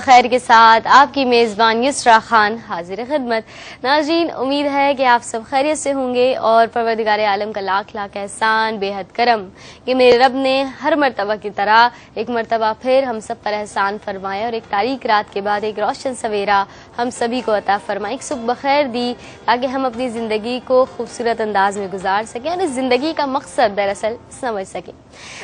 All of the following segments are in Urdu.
خیر کے ساتھ آپ کی میزبان یسرا خان حاضر خدمت۔ ناظرین، امید ہے کہ آپ سب خیریت سے ہوں گے اور پروردگار عالم کا لاکھ لاکھ احسان، بے حد کرم کہ میرے رب نے ہر مرتبہ کی طرح ایک مرتبہ پھر ہم سب پر احسان فرمایا اور ایک تاریک رات کے بعد ایک روشن سویرا ہم سبھی کو عطا فرمایا، ایک صبح بخیر دی تاکہ ہم اپنی زندگی کو خوبصورت انداز میں گزار سکیں اور اس زندگی کا مقصد دراصل سمجھ سکیں۔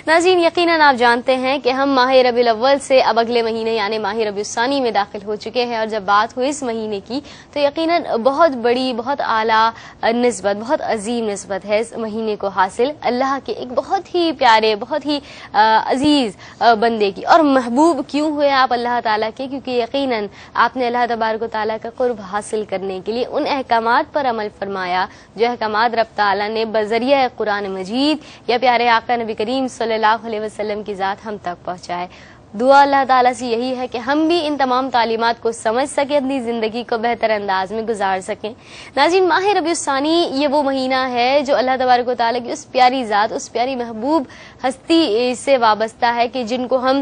ناظرین، یقیناً آپ جانتے ہیں کہ ہم ماہ ربیع الاول سے اب اگلے مہینے یعنی ماہ ربیع الثانی میں داخل ہو چکے ہیں، اور جب بات ہوئی اس مہینے کی تو یقیناً بہت بڑی، بہت اعلیٰ نسبت، بہت عظیم نسبت ہے اس مہینے کو حاصل اللہ کے ایک بہت ہی پیارے، بہت ہی عزیز بندے کی۔ اور محبوب کیوں ہوئے آپ اللہ تعالیٰ کے؟ کیونکہ یقیناً آپ نے اللہ تبارک و تعالیٰ کا قرب حاصل کرنے کے لیے ان احکامات پر عمل فرمایا جو احکامات رب تعالیٰ نے بذریعہ قرآن مجید یا پیارے آقا نبی کریم صلی اللہ علیہ وسلم کی ذات ہم تک پہنچائے۔ دعا اللہ تعالیٰ سے یہی ہے کہ ہم بھی ان تمام تعلیمات کو سمجھ سکیں، اپنی زندگی کو بہتر انداز میں گزار سکیں۔ ناظرین، ماہ ربیع الثانی یہ وہ مہینہ ہے جو اللہ تبارک و تعالیٰ کی اس پیاری ذات، اس پیاری محبوب ہستی سے وابستہ ہے کہ جن کو ہم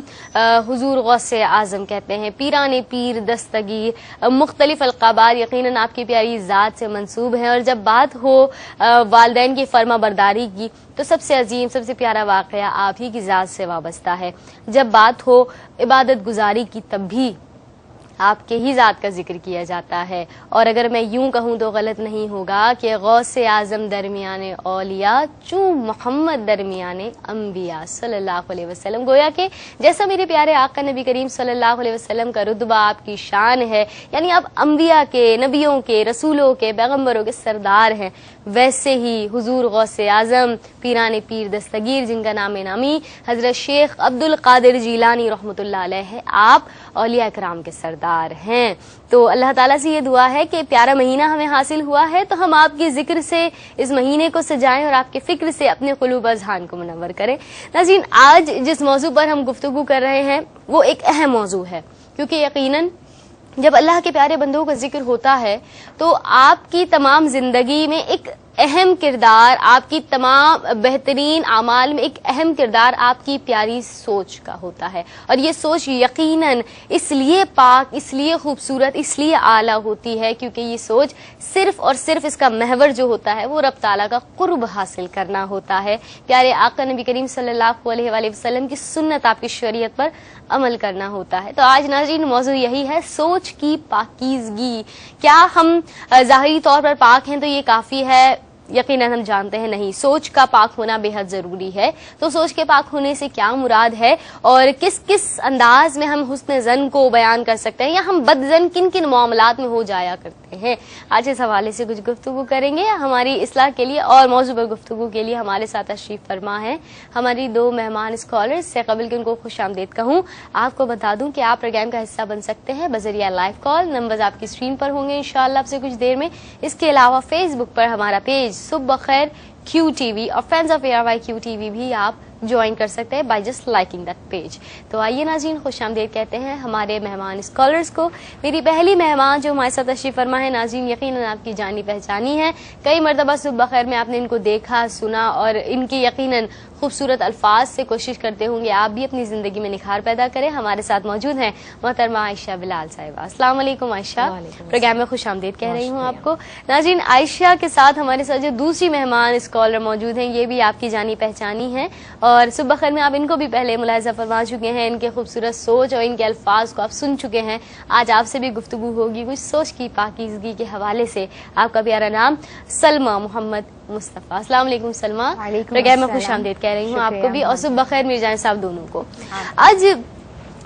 حضور غوث اعظم کہتے ہیں، پیران پیر، دستگیر، مختلف القابات یقیناً آپ کی پیاری ذات سے منسوب ہیں۔ اور جب بات ہو والدین کی فرما برداری کی تو سب سے عظیم، سب سے پیارا واقعہ آپ ہی کی ذات سے وابستہ ہے۔ جب بات ہو عبادت گزاری کی تب بھی آپ کے ہی ذات کا ذکر کیا جاتا ہے، اور اگر میں یوں کہوں تو غلط نہیں ہوگا کہ غوث اعظم درمیان اولیاء چوں محمد درمیان انبیاء صلی اللہ علیہ وسلم، گویا کہ جیسا میرے پیارے آقا نبی کریم صلی اللہ علیہ وسلم کا رتبہ، آپ کی شان ہے، یعنی آپ انبیاء کے، نبیوں کے، رسولوں کے، پیغمبروں کے سردار ہیں، ویسے ہی حضور غوث اعظم، پیران پیر دستگیر جن کا نام نامی حضرت شیخ عبد القادر جیلانی رحمۃ اللہ علیہ ہے، آپ اولیاء کرام کے سردار ہیں۔ تو اللہ تعالیٰ سے یہ دعا ہے کہ پیارا مہینہ ہمیں حاصل ہوا ہے تو ہم آپ کے ذکر سے اس مہینے کو سجائیں اور آپ کے فکر سے اپنے قلوب اذہان کو منور کریں۔ ناظرین، آج جس موضوع پر ہم گفتگو کر رہے ہیں وہ ایک اہم موضوع ہے، کیونکہ یقیناً جب اللہ کے پیارے بندوں کا ذکر ہوتا ہے تو آپ کی تمام زندگی میں ایک اہم کردار، آپ کی تمام بہترین اعمال میں ایک اہم کردار آپ کی پیاری سوچ کا ہوتا ہے، اور یہ سوچ یقیناً اس لیے پاک، اس لیے خوبصورت، اس لیے اعلیٰ ہوتی ہے کیونکہ یہ سوچ صرف اور صرف اس کا محور جو ہوتا ہے وہ رب تعالیٰ کا قرب حاصل کرنا ہوتا ہے، پیارے آقا نبی کریم صلی اللہ علیہ وآلہ وسلم کی سنت، آپ کی شریعت پر عمل کرنا ہوتا ہے۔ تو آج ناظرین موضوع یہی ہے، سوچ کی پاکیزگی۔ کیا ہم ظاہری طور پر پاک ہیں تو یہ کافی ہے؟ یقیناً ہم جانتے ہیں نہیں، سوچ کا پاک ہونا بے حد ضروری ہے۔ تو سوچ کے پاک ہونے سے کیا مراد ہے اور کس کس انداز میں ہم حسن ظن کو بیان کر سکتے ہیں، یا ہم بد ظن کن کن معاملات میں ہو جایا کرتے ہیں، آج اس حوالے سے کچھ گفتگو کریں گے ہماری اصلاح کے لیے۔ اور موضوع پر گفتگو کے لیے ہمارے ساتھ تشریف فرما ہے ہماری دو مہمان اسکالرز۔ سے قبل کہ ان کو خوش آمدید کہوں، آپ کو بتا دوں کہ آپ پروگرام کا حصہ بن سکتے ہیں بذریعہ لائیو کال، نمبرز آپ کی اسکرین پر ہوں گے انشاءاللہ اب سے کچھ دیر میں۔ اس کے علاوہ فیس بک پر ہمارا پیج صبح بخیر کیو ٹی وی اور friends of A R Y Q T V بھی آپ جوائن کر سکتے ہیں by just liking that page. تو آئیے ناظرین، خوش آمدید کہتے ہیں ہمارے مہمان اسکالرز کو۔ میری پہلی مہمان جو ہمارے ساتھ تشریف فرما ہے ناظرین یقیناً آپ کی جانی پہچانی ہے، کئی مرتبہ صبح بخیر میں آپ نے ان کو دیکھا، سنا، اور ان کی یقیناً خوبصورت الفاظ سے کوشش کرتے ہوں گے آپ بھی اپنی زندگی میں نکھار پیدا کریں۔ ہمارے ساتھ موجود ہیں محترمہ عائشہ بلال صاحبہ۔ السلام علیکم عائشہ، پروگرام میں خوش آمدید کہہ رہی ہوں آپ کو۔ ناظرین، عائشہ کے ساتھ ہمارے ساتھ جو دوسری مہمان اسکالر موجود ہیں یہ بھی آپ کی جانی پہچانی ہیں، اور صبح خیر میں آپ ان کو بھی پہلے ملاحظہ فرما چکے ہیں، ان کے خوبصورت سوچ اور ان کے الفاظ کو آپ سن چکے ہیں۔ آج آپ سے بھی گفتگو ہوگی کچھ سوچ کی پاکیزگی کے حوالے سے۔ آپ کا پیارا نام سلمیٰ محمد مصطفیٰ۔ السلام علیکم سلمیٰ، پروگرام میں خوش آمدید کہہ رہی ہوں آپ کو بھی، اور صبح خیر میرجان صاحب دونوں کو۔ آج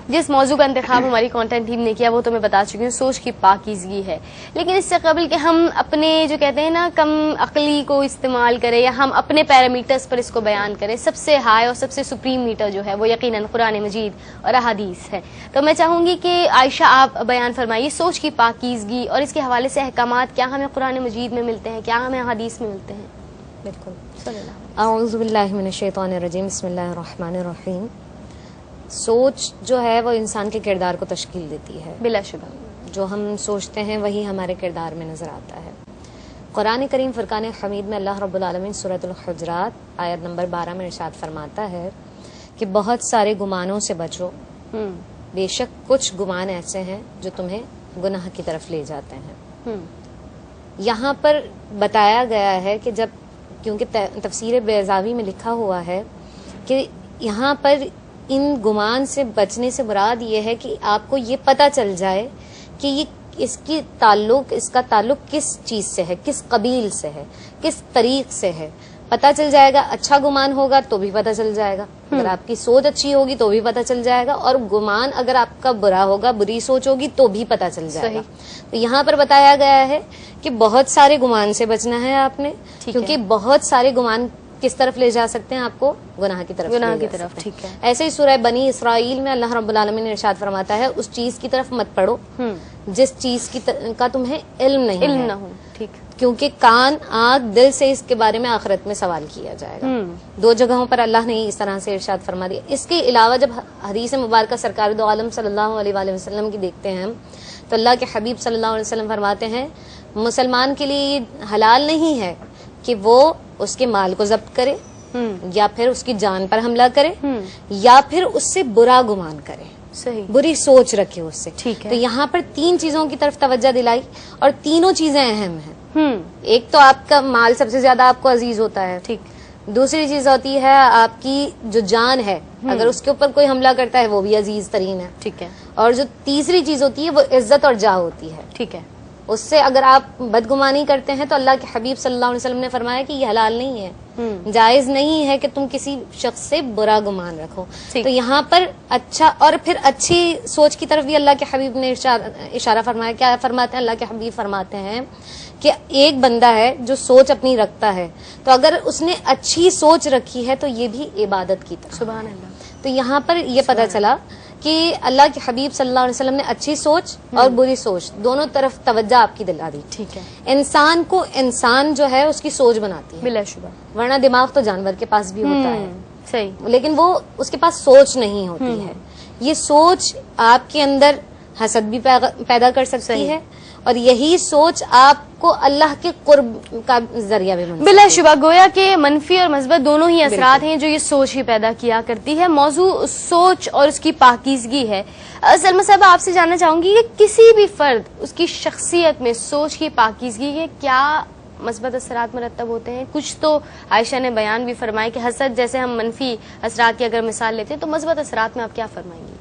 جس موضوع کا انتخاب ہماری کانٹینٹ ٹیم نے کیا وہ تو میں بتا چکی ہوں، سوچ کی پاکیزگی ہے، لیکن اس سے قبل کہ ہم اپنے جو کہتے ہیں نا کم عقلی کو استعمال کریں یا ہم اپنے پیرامیٹرز پر اس کو بیان کریں، سب سے ہائی اور سب سے سپریم میٹر جو ہے وہ یقیناً قرآن مجید اور احادیث ہے۔ تو میں چاہوں گی کہ عائشہ آپ بیان فرمائیے سوچ کی پاکیزگی اور اس کے حوالے سے احکامات کیا ہمیں قرآن مجید میں ملتے ہیں، کیا ہمیں احادیث میں ملتے ہیں؟ بالکل، اعوذ باللہ من الشیطان الرجیم، بسم اللہ الرحمن الرحیم۔ سوچ جو ہے وہ انسان کے کردار کو تشکیل دیتی ہے، بلا شبہ جو ہم سوچتے ہیں وہی ہمارے کردار میں نظر آتا ہے۔ قرآن کریم فرقان حمید میں اللہ رب العالمین سورۃ الحجرات آیت نمبر 12 میں ارشاد فرماتا ہے کہ بہت سارے گمانوں سے بچو، بے شک کچھ گمان ایسے ہیں جو تمہیں گناہ کی طرف لے جاتے ہیں. یہاں پر بتایا گیا ہے کہ جب، کیونکہ تفسیر بیضاوی میں لکھا ہوا ہے کہ یہاں پر ان گمان سے بچنے سے مراد یہ ہے کہ آپ کو یہ پتہ چل جائے کہ یہ اس کا تعلق کس چیز سے ہے، کس قبیل سے ہے، کس طریق سے ہے. پتہ چل جائے گا. اچھا گمان ہوگا تو بھی پتہ چل جائے گا، اگر آپ کی سوچ اچھی ہوگی تو بھی پتہ چل جائے گا، اور گمان اگر آپ کا برا ہوگا، بری سوچ ہوگی تو بھی پتہ چل جائے گا. تو یہاں پر بتایا گیا ہے کہ بہت سارے گمان سے بچنا ہے آپ نے، کیونکہ بہت سارے گمان کس طرف لے جا سکتے ہیں آپ کو؟ گناہ کی طرف. ٹھیک ہے. ایسے ہی سورہ بنی اسرائیل میں اللہ رب العالمین نے ارشاد فرماتا ہے اس چیز کی طرف مت پڑھو جس چیز کا تمہیں علم نہیں نہ ہو. ٹھیک. کیونکہ کان، آنکھ، دل سے اس کے بارے میں آخرت میں سوال کیا جائے گا. 2 جگہوں پر اللہ نے اس طرح سے ارشاد فرما دیا. اس کے علاوہ جب حدیث مبارکہ سرکار دو عالم صلی اللہ علیہ وآلہ وسلم کی دیکھتے ہیں تو اللہ کے حبیب صلی اللہ علیہ وسلم فرماتے ہیں مسلمان کے لیے یہ حلال نہیں ہے کہ وہ اس کے مال کو ضبط کرے، یا پھر اس کی جان پر حملہ کرے، یا پھر اس سے برا گمان کرے، بری سوچ رکھے اس سے. تو یہاں پر 3 چیزوں کی طرف توجہ دلائی، اور تینوں چیزیں اہم ہیں. ایک تو آپ کا مال سب سے زیادہ آپ کو عزیز ہوتا ہے. ٹھیک. دوسری چیز ہوتی ہے آپ کی جو جان ہے، اگر اس کے اوپر کوئی حملہ کرتا ہے وہ بھی عزیز ترین ہے. ٹھیک ہے. اور جو تیسری چیز ہوتی ہے وہ عزت اور جاہ ہوتی ہے. ٹھیک ہے. اس سے اگر آپ بدگمانی کرتے ہیں تو اللہ کے حبیب صلی اللہ علیہ وسلم نے فرمایا کہ یہ حلال نہیں ہے، جائز نہیں ہے کہ تم کسی شخص سے برا گمان رکھو. تو یہاں پر اچھا اور پھر اچھی سوچ کی طرف بھی اللہ کے حبیب نے اشارہ فرمایا. کیا فرماتے ہیں اللہ کے حبیب؟ فرماتے ہیں کہ ایک بندہ ہے جو سوچ اپنی رکھتا ہے، تو اگر اس نے اچھی سوچ رکھی ہے تو یہ بھی عبادت کی طرح. سبحان اللہ. تو یہاں پر یہ پتہ چلا کہ اللہ کے حبیب صلی اللہ علیہ وسلم نے اچھی سوچ اور بری سوچ دونوں طرف توجہ آپ کی دلا دی. ٹھیک ہے. انسان کو انسان جو ہے اس کی سوچ بناتی ہے بلا شبہ، ورنہ دماغ تو جانور کے پاس بھی ہوتا ہے. صحیح. لیکن وہ اس کے پاس سوچ نہیں ہوتی ہے. یہ سوچ آپ کے اندر حسد بھی پیدا کر سکتی ہے، اور یہی سوچ آپ کو اللہ کے قرب کا ذریعہ بھی بن بلا شبہ. گویا کہ منفی اور مثبت دونوں ہی اثرات ہیں جو یہ سوچ ہی پیدا کیا کرتی ہے. موضوع سوچ اور اس کی پاکیزگی ہے. سلمیٰ صاحب آپ سے جاننا چاہوں گی کہ کسی بھی فرد اس کی شخصیت میں سوچ کی پاکیزگی کے کیا مثبت اثرات مرتب ہوتے ہیں؟ کچھ تو عائشہ نے بیان بھی فرمائے کہ حسد جیسے ہم منفی اثرات کی اگر مثال لیتے ہیں تو مثبت اثرات میں آپ کیا فرمائیں گی؟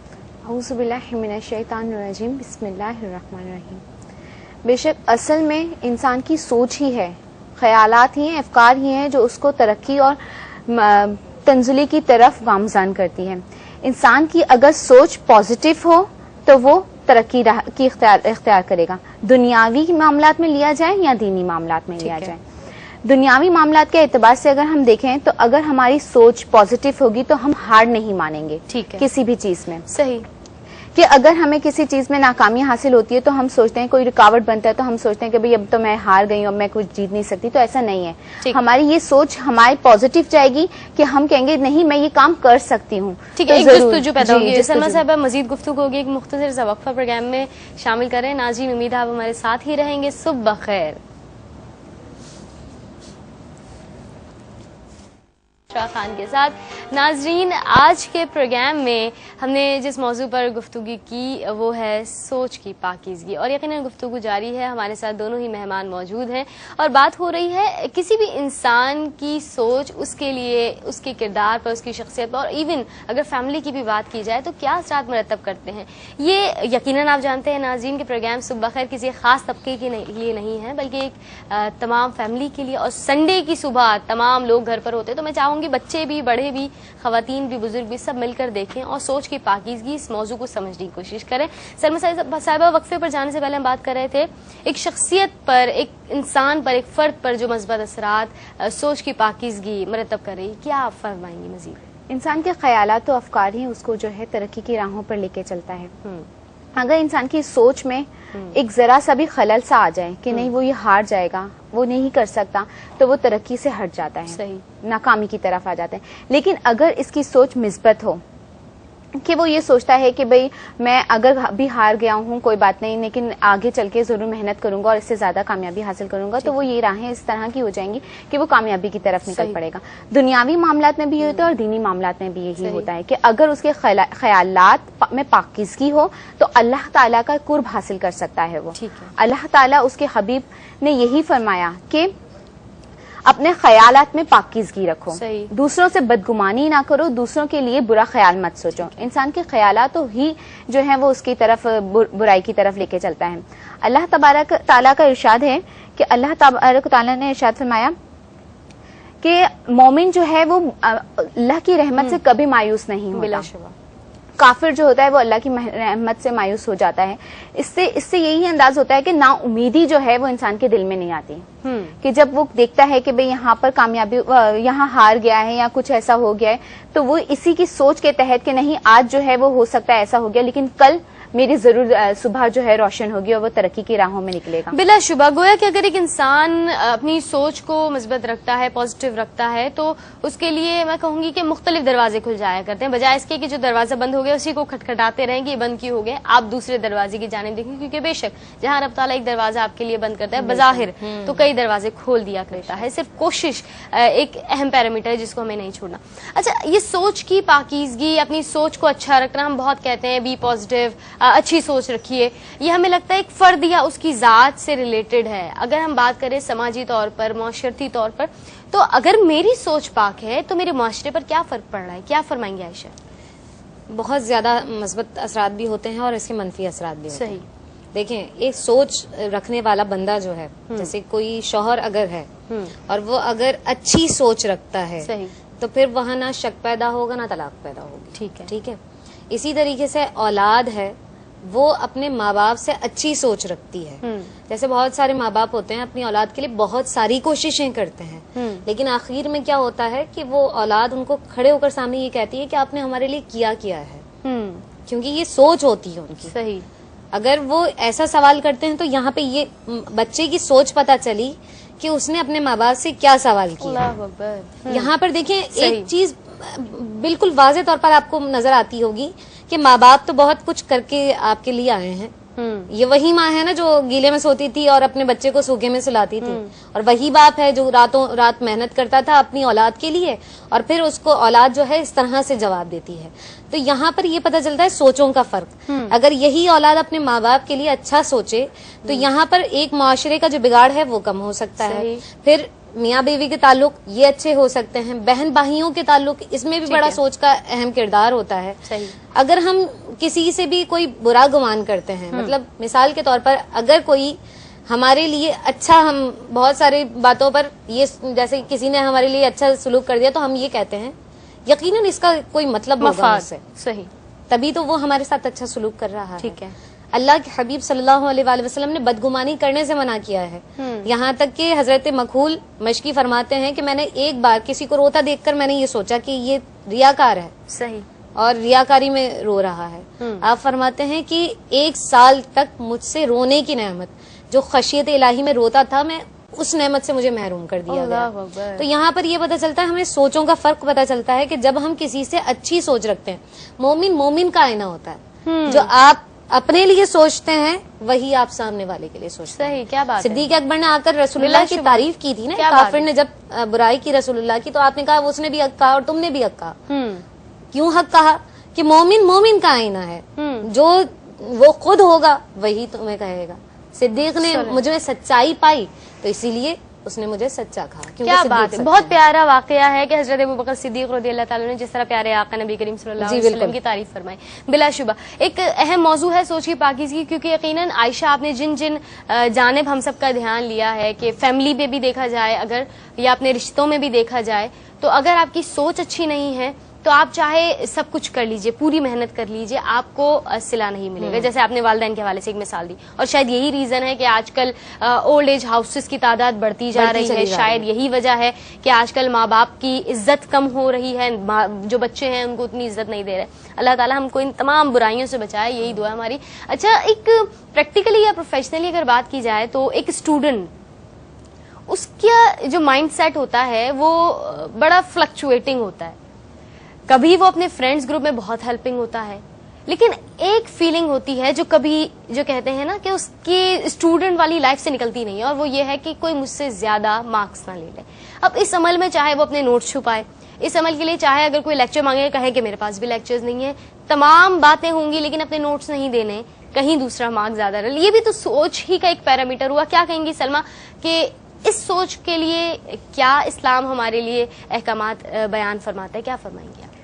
اعوذ باللہ من الشیطان الرجیم، بسم اللہ الرحمن الرحیم. بے شک اصل میں انسان کی سوچ ہی ہے، خیالات ہی ہیں، افکار ہی ہیں جو اس کو ترقی اور تنزلی کی طرف گامزن کرتی ہے. انسان کی اگر سوچ پازیٹیو ہو تو وہ ترقی کی اختیار کرے گا، دنیاوی معاملات میں لیا جائے یا دینی معاملات میں لیا جائے. دنیاوی معاملات کے اعتبار سے اگر ہم دیکھیں تو اگر ہماری سوچ پازیٹیو ہوگی تو ہم ہار نہیں مانیں گے کسی بھی چیز میں. صحیح. کہ اگر ہمیں کسی چیز میں ناکامی حاصل ہوتی ہے تو ہم سوچتے ہیں، کوئی رکاوٹ بنتا ہے تو ہم سوچتے ہیں کہ بھئی اب تو میں ہار گئی ہوں، اب میں کچھ جیت نہیں سکتی. تو ایسا نہیں ہے. ہماری یہ سوچ ہماری پازیٹیو جائے گی کہ ہم کہیں گے نہیں میں یہ کام کر سکتی ہوں. ٹھیک ہے. ایک جستجو پیدا ہوگی. سلمیٰ صاحبہ مزید گفتگو ہوگی، ایک مختصر سا وقفہ پروگرام میں شامل کریں. ناظرین امید ہے آپ ہمارے ساتھ ہی رہیں گے. صبح بخیر. خان کے ساتھ ناظرین آج کے پروگرام میں ہم نے جس موضوع پر گفتگو کی وہ ہے سوچ کی پاکیزگی، اور یقیناً گفتگو جاری ہے. ہمارے ساتھ دونوں ہی مہمان موجود ہیں اور بات ہو رہی ہے کسی بھی انسان کی سوچ، اس کے لیے اس کے کردار پر، اس کی شخصیت پر، اور ایون اگر فیملی کی بھی بات کی جائے تو کیا اثرات مرتب کرتے ہیں. یہ یقیناً آپ جانتے ہیں ناظرین کہ پروگرام صبح خیر کسی خاص طبقے کے لیے نہیں ہے بلکہ ایک تمام فیملی کے لیے، اور سنڈے کی صبح تمام لوگ گھر پر ہوتے تو میں چاہوں گی بچے بھی، بڑے بھی، خواتین بھی، بزرگ بھی، سب مل کر دیکھیں اور سوچ کی پاکیزگی اس موضوع کو سمجھنے کی کوشش کریں. سلمیٰ صاحبہ وقفے پر جانے سے پہلے ہم بات کر رہے تھے ایک شخصیت پر، ایک انسان پر، ایک فرد پر جو مثبت اثرات سوچ کی پاکیزگی مرتب کر رہی، کیا آپ فرمائیں گی مزید؟ انسان کے خیالات و افکار ہی اس کو جو ہے ترقی کی راہوں پر لے کے چلتا ہے. اگر انسان کی سوچ میں ایک ذرا سا بھی خلل سا آ جائے کہ نہیں وہ یہ ہار جائے گا، وہ نہیں کر سکتا، تو وہ ترقی سے ہٹ جاتا ہے، ناکامی کی طرف آ جاتا ہے. لیکن اگر اس کی سوچ مثبت ہو، کہ وہ یہ سوچتا ہے کہ بھئی میں اگر بھی ہار گیا ہوں کوئی بات نہیں، لیکن آگے چل کے ضرور محنت کروں گا اور اس سے زیادہ کامیابی حاصل کروں گا، تو وہ یہ راہیں اس طرح کی ہو جائیں گی کہ وہ کامیابی کی طرف نکل پڑے گا. دنیاوی معاملات میں بھی یہ ہوتا ہے اور دینی معاملات میں بھی یہی ہوتا ہے کہ اگر اس کے خیالات میں پاکیزگی ہو تو اللہ تعالیٰ کا قرب حاصل کر سکتا ہے. وہ اللہ تعالیٰ اس کے حبیب نے یہی فرمایا کہ اپنے خیالات میں پاکیزگی رکھو، دوسروں سے بدگمانی نہ کرو، دوسروں کے لیے برا خیال مت سوچو. انسان کے خیالات ہی جو ہیں وہ اس کی طرف برائی کی طرف لے کے چلتا ہے. اللہ تبارک تعالیٰ کا ارشاد ہے کہ اللہ تبارک تعالیٰ نے ارشاد فرمایا کہ مومن جو ہے وہ اللہ کی رحمت سے کبھی مایوس نہیں ہوتا. کافر جو ہوتا ہے وہ اللہ کی رحمت سے مایوس ہو جاتا ہے. اس سے یہی انداز ہوتا ہے کہ نا امیدی جو ہے وہ انسان کے دل میں نہیں آتی، کہ جب وہ دیکھتا ہے کہ بھئی یہاں پر کامیابی، یہاں ہار گیا ہے یا کچھ ایسا ہو گیا ہے، تو وہ اسی کی سوچ کے تحت کہ نہیں آج جو ہے وہ ہو سکتا ہے ایسا ہو گیا، لیکن کل میری ضرور صبح جو ہے روشن ہوگی اور وہ ترقی کی راہوں میں نکلے گا. بلا شبہ گویا کہ اگر ایک انسان اپنی سوچ کو مثبت رکھتا ہے، پازیٹیو رکھتا ہے، تو اس کے لیے میں کہوں گی کہ مختلف دروازے کھل جایا کرتے ہیں، بجائے اس کے کہ جو دروازہ بند ہو گیا اسی کو کھٹکھٹاتے رہیں گے یہ بند کیوں ہو گئے، آپ دوسرے دروازے کی جانب دیکھیں، کیونکہ بے شک جہاں رب تعالیٰ ایک دروازہ آپ کے لیے بند کرتا ہے بظاہر تو کئی دروازے کھول دیا کرتا ہے. صرف کوشش ایک اہم پیرامیٹر ہے جس کو ہمیں نہیں چھوڑنا. اچھا، یہ سوچ کی پاکیزگی، اپنی سوچ کو اچھا رکھنا، ہم بہت کہتے ہیں بی پازیٹیو، اچھی سوچ رکھیے، یہ ہمیں لگتا ہے ایک فرد یا اس کی ذات سے ریلیٹڈ ہے. اگر ہم بات کریں سماجی طور پر، معاشرتی طور پر، تو اگر میری سوچ پاک ہے تو میرے معاشرے پر کیا فرق پڑ رہا ہے؟ کیا فرمائیں گے عائشہ؟ بہت زیادہ مثبت اثرات بھی ہوتے ہیں اور اس کے منفی اثرات بھی ہوتے ہیں. دیکھیں، ایک سوچ رکھنے والا بندہ جو ہے، جیسے کوئی شوہر اگر ہے اور وہ اگر اچھی سوچ رکھتا ہے تو پھر وہاں نہ شک پیدا ہوگا نہ طلاق پیدا ہوگی. ٹھیک ہے. اسی طریقے سے اولاد ہے، وہ اپنے ماں باپ سے اچھی سوچ رکھتی ہے. جیسے بہت سارے ماں باپ ہوتے ہیں اپنی اولاد کے لیے بہت ساری کوششیں کرتے ہیں، لیکن آخر میں کیا ہوتا ہے کہ وہ اولاد ان کو کھڑے ہو کر سامنے یہ کہتی ہے کہ آپ نے ہمارے لیے کیا ہے، کیونکہ یہ سوچ ہوتی ہے ان کی. صحیح. اگر وہ ایسا سوال کرتے ہیں تو یہاں پہ یہ بچے کی سوچ پتہ چلی کہ اس نے اپنے ماں باپ سے کیا سوال کیا. یہاں پر دیکھیں ایک چیز بالکل واضح طور پر آپ کو نظر آتی ہوگی کہ ماں باپ تو بہت کچھ کر کے آپ کے لیے آئے ہیں. یہ وہی ماں ہے نا جو گیلے میں سوتی تھی اور اپنے بچے کو سوکھے میں سلاتی تھی، اور وہی باپ ہے جو راتوں رات محنت کرتا تھا اپنی اولاد کے لیے، اور پھر اس کو اولاد جو ہے اس طرح سے جواب دیتی ہے. تو یہاں پر یہ پتہ چلتا ہے سوچوں کا فرق. اگر یہی اولاد اپنے ماں باپ کے لیے اچھا سوچے تو یہاں پر ایک معاشرے کا جو بگاڑ ہے وہ کم ہو سکتا ہے. پھر میاں بیوی کے تعلق یہ اچھے ہو سکتے ہیں، بہن بھائیوں کے تعلق اس میں بھی بڑا سوچ کا اہم کردار ہوتا ہے. اگر ہم کسی سے بھی کوئی برا گمان کرتے ہیں، مطلب مثال کے طور پر اگر کوئی ہمارے لیے اچھا، ہم بہت ساری باتوں پر یہ جیسے کسی نے ہمارے لیے اچھا سلوک کر دیا تو ہم یہ کہتے ہیں یقیناً اس کا کوئی مطلب ہوگا، صحیح، تبھی تو وہ ہمارے ساتھ اچھا سلوک کر رہا ہے. ٹھیک ہے. اللہ کے حبیب صلی اللہ علیہ وآلہ وسلم نے بدگمانی کرنے سے منع کیا ہے. یہاں تک کہ حضرت مکحول مشکی فرماتے ہیں کہ میں نے ایک بار کسی کو روتا دیکھ کر میں نے یہ سوچا کہ یہ ریاکار ہے. صحیح. اور ریاکاری میں رو رہا ہے. آپ فرماتے ہیں کہ 1 سال تک مجھ سے رونے کی نعمت، جو خشیت الہی میں روتا تھا، میں اس نعمت سے مجھے محروم کر دیا گیا. تو یہاں پر یہ پتہ چلتا ہے، ہمیں سوچوں کا فرق پتہ چلتا ہے کہ جب ہم کسی سے اچھی سوچ رکھتے ہیں، مومن کا آئینہ ہوتا ہے. جو آپ اپنے لیے سوچتے ہیں وہی آپ سامنے والے کے لیے سوچتے ہیں. صحیح. کیا بات. صدیق اکبر نے آ کر رسول اللہ کی تعریف کی تھی نا. کافر نے جب برائی کی رسول اللہ کی تو آپ نے کہا اس نے بھی حق کہا اور تم نے بھی حق کہا. کیوں حق کہا؟ کہ مومن کا آئینہ ہے، جو وہ خود ہوگا وہی تمہیں کہے گا. صدیق نے مجھ میں سچائی پائی تو اسی لیے اس نے مجھے سچا کہا. کیا بات ہے. بہت پیارا واقعہ ہے کہ حضرت ابوبکر صدیق رضی اللہ تعالیٰ نے جس طرح پیارے آقا نبی کریم صلی اللہ علیہ وسلم کی تعریف فرمائی. بلا شبہ ایک اہم موضوع ہے سوچ کی پاکیزگی، کیونکہ یقیناً عائشہ آپ نے جن جانب ہم سب کا دھیان لیا ہے کہ فیملی پہ بھی دیکھا جائے اگر، یا اپنے رشتوں میں بھی دیکھا جائے، تو اگر آپ کی سوچ اچھی نہیں ہے تو آپ چاہے سب کچھ کر لیجئے، پوری محنت کر لیجئے، آپ کو صلہ نہیں ملے گا. جیسے آپ نے والدین کے حوالے سے ایک مثال دی، اور شاید یہی ریزن ہے کہ آج کل اولڈ ایج ہاؤسز کی تعداد بڑھتی جا رہی ہے. شاید یہی وجہ ہے کہ آج کل ماں باپ کی عزت کم ہو رہی ہے، جو بچے ہیں ان کو اتنی عزت نہیں دے رہے. اللہ تعالیٰ ہم کو ان تمام برائیوں سے بچائے، یہی دعا ہماری. اچھا، ایک پریکٹیکلی یا پروفیشنلی اگر بات کی جائے تو ایک اسٹوڈنٹ، اس کا جو مائنڈ سیٹ ہوتا ہے وہ بڑا فلکچویٹنگ ہوتا ہے. کبھی وہ اپنے فرینڈز گروپ میں بہت ہیلپنگ ہوتا ہے، لیکن ایک فیلنگ ہوتی ہے جو کبھی جو کہتے ہیں نا کہ اس کی اسٹوڈنٹ والی لائف سے نکلتی نہیں ہے، اور وہ یہ ہے کہ کوئی مجھ سے زیادہ مارکس نہ لے لے. اب اس عمل میں چاہے وہ اپنے نوٹس چھپائے، اس عمل کے لیے چاہے اگر کوئی لیکچر مانگے کہے کہ میرے پاس بھی لیکچرز نہیں ہیں، تمام باتیں ہوں گی لیکن اپنے نوٹس نہیں دینے، کہیں دوسرا مارک زیادہ رہے، یہ بھی تو سوچ ہی کا ایک پیرامیٹر ہوا. کیا کہیں گی سلمہ کہ اس سوچ کے لیے کیا اسلام ہمارے لیے احکامات بیان فرماتا ہے، کیا فرمائیں گے آپ؟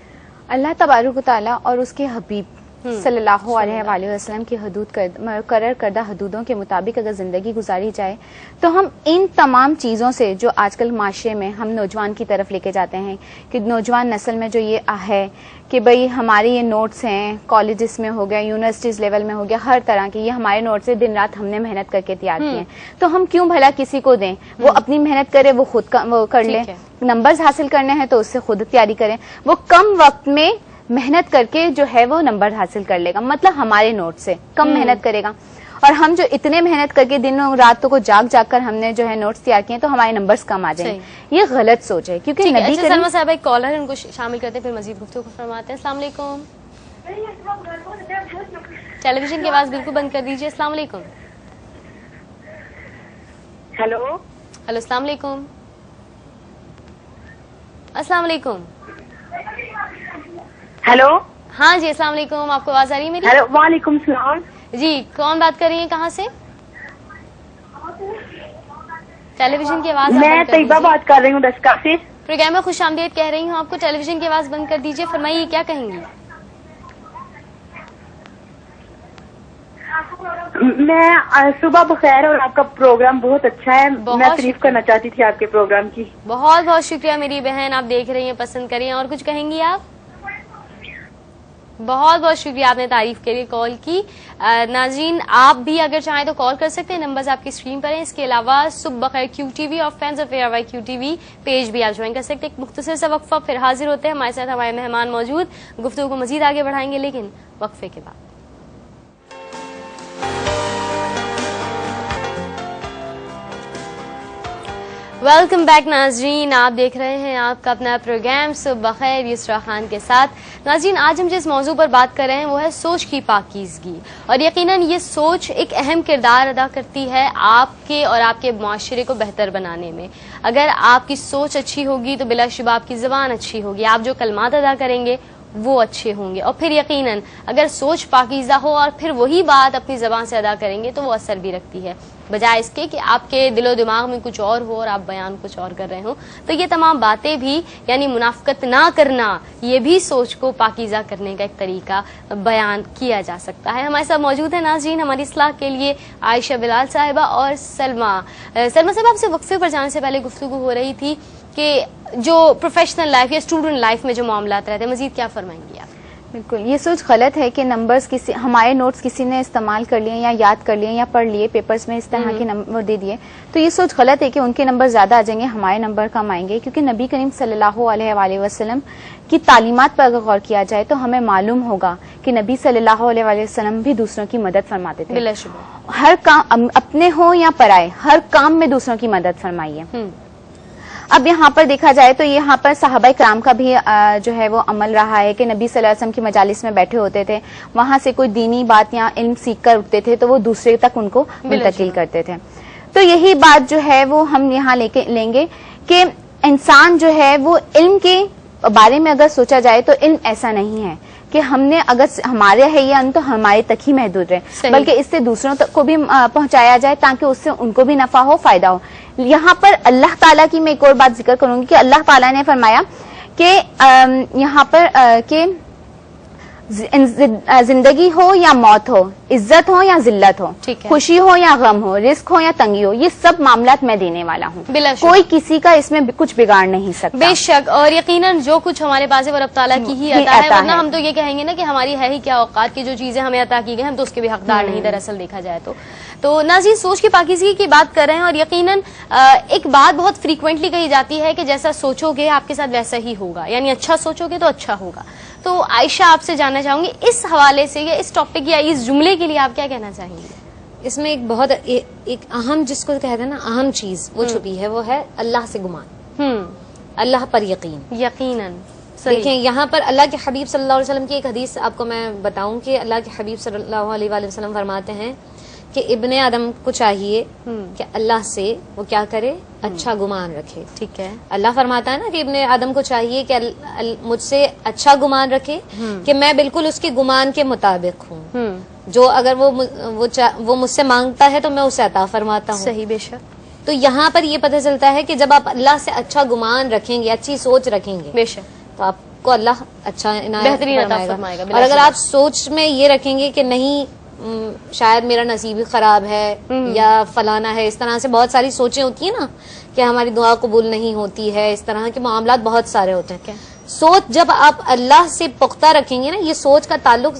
اللہ تبارک و تعالیٰ اور اس کے حبیب صلی اللہ علیہ وآلہ وسلم کی مقرر کردہ حدودوں کے مطابق اگر زندگی گزاری جائے تو ہم ان تمام چیزوں سے جو آج کل معاشرے میں ہم نوجوان کی طرف لے کے جاتے ہیں کہ نوجوان نسل میں جو یہ ہے کہ بھئی ہمارے یہ نوٹس ہیں، کالجز میں ہو گیا، یونیورسٹیز لیول میں ہو گیا، ہر طرح کے یہ ہمارے نوٹس ہیں، دن رات ہم نے محنت کر کے تیار کیے ہیں، تو ہم کیوں بھلا کسی کو دیں؟ وہ اپنی محنت کرے، وہ خود وہ کر لے. نمبرز حاصل کرنے ہیں تو اس سے خود تیاری کریں. وہ کم وقت میں محنت کر کے جو ہے وہ نمبر حاصل کر لے گا، مطلب ہمارے نوٹ سے کم محنت کرے گا. اور ہم جو اتنے محنت کر کے دنوں راتوں کو جاگ جاگ کر ہم نے جو ہے نوٹس تیار کیے تو ہمارے نمبرز کم آ جائیں. یہ غلط سوچ ہے کیونکہ نبی کریم سلمہ صاحب ایک کالر ان کو شامل کرتے ہیں، پھر مزید گفتگو فرماتے ہیں. السلام علیکم. ٹیلی ویژن کی آواز بالکل بند کر دیجیے. السلام علیکم. ہیلو السلام علیکم. السلام علیکم. ہیلو. ہاں جی السلام علیکم، آپ کو آواز آ رہی ہے میری؟ ہیلو وعلیکم السلام. جی کون بات کر رہی ہیں، کہاں سے؟ ٹیلی ویژن کی آواز میں طیبہ بات کر رہی ہوں دسکا سے. پروگرام میں خوش آمدید کہہ رہی ہوں آپ کو. ٹیلی ویژن کی آواز بند کر دیجیے. فرمائیے کیا کہیں گی؟ میں صبح بخیر، اور آپ کا پروگرام بہت اچھا ہے. میں تعریف کرنا چاہتی تھی آپ کے پروگرام کی. بہت بہت شکریہ میری بہن، آپ دیکھ رہی ہیں، پسند کر رہی ہیں. اور کچھ کہیں گی آپ؟ بہت بہت شکریہ آپ نے تعریف کے لیے کال کی. ناظرین آپ بھی اگر چاہیں تو کال کر سکتے ہیں، نمبرز آپ کی اسکرین پر ہیں. اس کے علاوہ صبح بخیر کیو ٹی وی اور fans of A R Y Q T V page بھی آپ جوائن کر سکتے ہیں. ایک مختصر سا وقفہ، پھر حاضر ہوتے ہیں. ہمارے ساتھ ہمارے مہمان موجود، گفتگو کو مزید آگے بڑھائیں گے لیکن وقفے کے بعد. ویلکم بیک ناظرین، آپ دیکھ رہے ہیں آپ کا اپنا پروگرام صبح بخیر یسرا خان کے ساتھ. ناظرین آج ہم جس موضوع پر بات کر رہے ہیں وہ ہے سوچ کی پاکیزگی، اور یقیناً یہ سوچ ایک اہم کردار ادا کرتی ہے آپ کے اور آپ کے معاشرے کو بہتر بنانے میں. اگر آپ کی سوچ اچھی ہوگی تو بلا شبہ آپ کی زبان اچھی ہوگی، آپ جو کلمات ادا کریں گے وہ اچھے ہوں گے، اور پھر یقیناً اگر سوچ پاکیزہ ہو اور پھر وہی بات اپنی زبان سے ادا کریں گے تو وہ اثر بھی رکھتی ہے، بجائے اس کے کہ آپ کے دل و دماغ میں کچھ اور ہو اور آپ بیان کچھ اور کر رہے ہوں. تو یہ تمام باتیں بھی یعنی منافقت نہ کرنا، یہ بھی سوچ کو پاکیزہ کرنے کا ایک طریقہ بیان کیا جا سکتا ہے. ہمارے ساتھ موجود ہیں ناظرین ہماری اصلاح کے لیے عائشہ بلال صاحبہ اور سلمہ. سلمہ صاحب آپ سے وقفے پر جانے سے پہلے گفتگو ہو رہی تھی کہ جو پروفیشنل لائف یا اسٹوڈنٹ لائف میں جو معاملات رہتے ہیں، مزید کیا فرمائیں گی آپ؟ بالکل یہ سوچ غلط ہے کہ نمبرز کسی ہمارے نوٹس کسی نے استعمال کر لیے یا یاد کر لیے یا پڑھ لیے، پیپرز میں اس طرح کے نمبر دے دیے، تو یہ سوچ غلط ہے کہ ان کے نمبر زیادہ آ جائیں گے، ہمارے نمبر کم آئیں گے. کیونکہ نبی کریم صلی اللہ علیہ وآلہ وسلم کی تعلیمات پر اگر غور کیا جائے تو ہمیں معلوم ہوگا کہ نبی صلی اللہ علیہ وآلہ وسلم بھی دوسروں کی مدد فرماتے تھے. بلا شبہ ہر کام اپنے ہوں یا پرائے، ہر کام میں دوسروں کی مدد فرمائیے. اب یہاں پر دیکھا جائے تو یہاں پر صحابہ کرام کا بھی جو ہے وہ عمل رہا ہے کہ نبی صلی اللہ علیہ وسلم کی مجالس میں بیٹھے ہوتے تھے، وہاں سے کوئی دینی بات یا علم سیکھ کر اٹھتے تھے تو وہ دوسرے تک ان کو منتقل کرتے تھے. تو یہی بات جو ہے وہ ہم یہاں لیں گے کہ انسان جو ہے وہ علم کے بارے میں اگر سوچا جائے تو علم ایسا نہیں ہے کہ ہم نے اگر ہمارے ہے یہ تو ہمارے تک ہی محدود رہے، بلکہ اس سے دوسروں تک کو بھی پہنچایا جائے تاکہ اس سے ان کو بھی نفع ہو، فائدہ ہو. یہاں پر اللہ تعالیٰ کی میں ایک اور بات ذکر کروں گی کہ اللہ تعالیٰ نے فرمایا کہ یہاں پر کہ زندگی ہو یا موت ہو، عزت ہو یا ذلت ہو، خوشی ہو یا غم ہو، رزق ہو یا تنگی ہو، یہ سب معاملات میں دینے والا ہوں. کوئی کسی کا اس میں کچھ بگاڑ نہیں سکتا. بے شک، اور یقیناً جو کچھ ہمارے پاس ہے وہ رب تعالیٰ کی ہی عطا ہے، ورنہ ہم تو یہ کہیں گے نا کہ ہماری ہے ہی کیا اوقات کی جو چیزیں ہمیں عطا کی گئی ہم تو اس کے بھی حقدار نہیں دراصل دیکھا جائے تو ناظرین سوچ کی پاکیزگی کی بات کر رہے ہیں، اور یقیناً ایک بات بہت فریکوینٹلی کہی جاتی ہے کہ جیسا سوچو گے آپ کے ساتھ ویسا ہی ہوگا، یعنی اچھا سوچو گے تو اچھا ہوگا. تو عائشہ آپ سے جاننا چاہوں گی اس حوالے سے یا اس ٹاپک یا اس جملے کے لیے آپ کیا کہنا چاہیں گے؟ اس میں ایک بہت ایک اہم جس کو کہتے ہیں نا اہم چیز وہ چھپی ہے، وہ ہے اللہ سے گمان، اللہ پر یقین. یقیناً دیکھیں یہاں پر اللہ کے حبیب صلی اللہ علیہ وسلم کی ایک حدیث آپ کو میں بتاؤں کہ اللہ کے حبیب صلی اللہ علیہ وآلہ وسلم فرماتے ہیں کہ ابن آدم کو چاہیے کہ اللہ سے وہ کیا کرے، اچھا گمان رکھے. ٹھیک ہے. اللہ فرماتا ہے نا کہ ابن آدم کو چاہیے کہ مجھ سے اچھا گمان رکھے کہ میں بالکل اس کے گمان کے مطابق ہوں. جو اگر وہ مجھ سے مانگتا ہے تو میں اسے عطا فرماتا ہوں. صحیح، بے شک. تو یہاں پر یہ پتہ چلتا ہے کہ جب آپ اللہ سے اچھا گمان رکھیں گے، اچھی سوچ رکھیں گے، بے شک، تو آپ کو اللہ اچھا بہترین عطا فرمائے گا. اور اگر آپ سوچ میں یہ رکھیں گے کہ نہیں شاید میرا نصیب ہی خراب ہے یا فلانا ہے، اس طرح سے بہت ساری سوچیں ہوتی ہیں نا کہ ہماری دعا قبول نہیں ہوتی ہے، اس طرح کے معاملات بہت سارے ہوتے ہیں. سوچ جب آپ اللہ سے پختہ رکھیں گے نا، یہ سوچ کا تعلق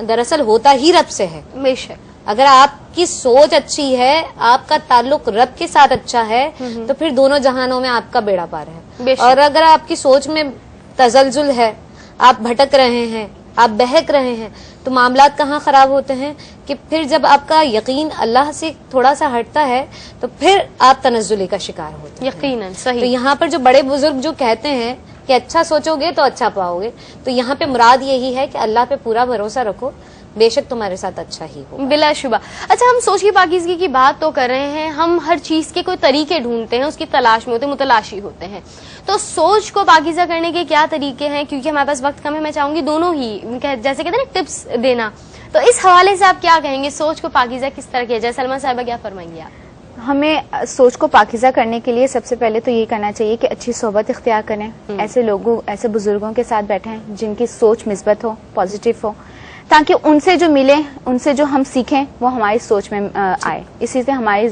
دراصل ہوتا ہی رب سے ہے. بے شک. اگر آپ کی سوچ اچھی ہے، آپ کا تعلق رب کے ساتھ اچھا ہے، تو پھر دونوں جہانوں میں آپ کا بیڑا پار ہے. اور اگر آپ کی سوچ میں تزلزل ہے، آپ بھٹک رہے ہیں، آپ بہک رہے ہیں، تو معاملات کہاں خراب ہوتے ہیں کہ پھر جب آپ کا یقین اللہ سے تھوڑا سا ہٹتا ہے تو پھر آپ تنزلی کا شکار ہوتے ہیں. یقیناً صحیح. تو یہاں پر جو بڑے بزرگ جو کہتے ہیں کہ اچھا سوچو گے تو اچھا پاؤ گے، تو یہاں پہ مراد یہی ہے کہ اللہ پہ پورا بھروسہ رکھو، بے شک تمہارے ساتھ اچھا ہی ہو. بلا شبہ. اچھا، ہم سوچ کی پاکیزگی کی بات تو کر رہے ہیں، ہم ہر چیز کے کوئی طریقے ڈھونڈتے ہیں، اس کی تلاش میں ہوتے ہیں، متلاشی ہوتے ہیں. تو سوچ کو پاکیزہ کرنے کے کیا طریقے ہیں؟ کیونکہ ہمارے پاس وقت کم ہے، میں چاہوں گی دونوں ہی جیسے کہتے ہیں نا ٹپس دینا، تو اس حوالے سے آپ کیا کہیں گے؟ سوچ کو پاکیزہ کس طرح کیا جائے؟ سلمہ صاحبہ کیا فرمائیں گے آپ؟ ہمیں سوچ کو پاکیزہ کرنے کے لیے سب سے پہلے تو یہ کرنا چاہیے کہ اچھی صحبت اختیار کریں، ایسے لوگوں، ایسے بزرگوں کے ساتھ بیٹھیں جن کی سوچ مثبت ہو، پازیٹیو ہو، تاکہ ان سے جو ملے، ان سے جو ہم سیکھیں وہ ہماری سوچ میں آئے. اسی سے ہماری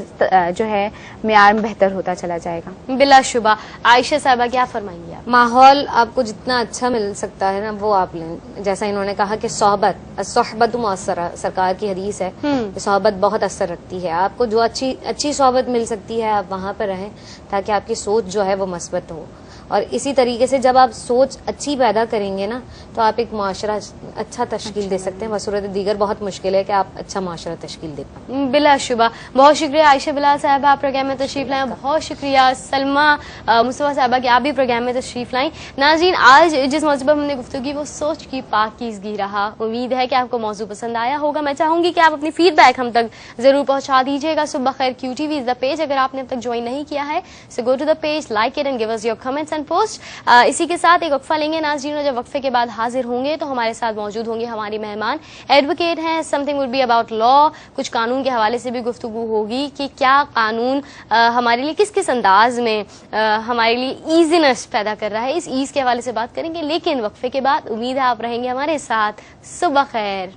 جو ہے معیار بہتر ہوتا چلا جائے گا. بلا شبہ. عائشہ صاحبہ کیا فرمائیں گے آپ؟ ماحول آپ کو جتنا اچھا مل سکتا ہے نا وہ آپ لیں. جیسا انہوں نے کہا کہ صحبت مؤثرہ، سرکار کی حدیث ہے کہ صحبت بہت اثر رکھتی ہے. آپ کو جو اچھی صحبت مل سکتی ہے آپ وہاں پہ رہیں تاکہ آپ کی سوچ جو ہے وہ مثبت ہو. اور اسی طریقے سے جب آپ سوچ اچھی پیدا کریں گے نا تو آپ ایک معاشرہ اچھا تشکیل دے سکتے ہیں. بصورت دیگر بہت مشکل ہے کہ آپ اچھا معاشرہ تشکیل دے پائیں. بلا شبہ. بہت شکریہ عائشہ بلال صاحبہ، آپ پروگرام میں تشریف لائیں. بہت شکریہ سلمہ مصطفیٰ صاحبہ کہ آپ بھی پروگرام میں تشریف لائیں. ناظرین، آج جس موضوع پر ہم نے گفتگو کی وہ سوچ کی پاکیزگی رہا. امید ہے کہ آپ کو موضوع پسند آیا ہوگا. میں چاہوں گی کہ آپ اپنی فیڈ بیک ہم تک ضرور پہنچا دیجیے گا. صبح خیر QTV از دا پیج. اگر آپ نے اب تک جوائن نہیں کیا ہے so go to the page, like it and give us your comments and post. اسی کے ساتھ ایک وقفہ لیں گے ناظرین، جب وقفے کے بعد حاضر ہوں گے تو ہمارے ساتھ موجود ہوں گے ہماری مہمان ایڈوکیٹ ہیں. Something would be about law, کچھ قانون کے حوالے سے بھی گفتگو ہوگی کہ کیا قانون ہمارے لیے کس کس انداز میں ہمارے لیے ایزینس پیدا کر رہا ہے. اس ایز کے حوالے سے بات کریں گے، لیکن وقفے کے بعد امید ہے آپ رہیں گے ہمارے ساتھ. صبح خیر.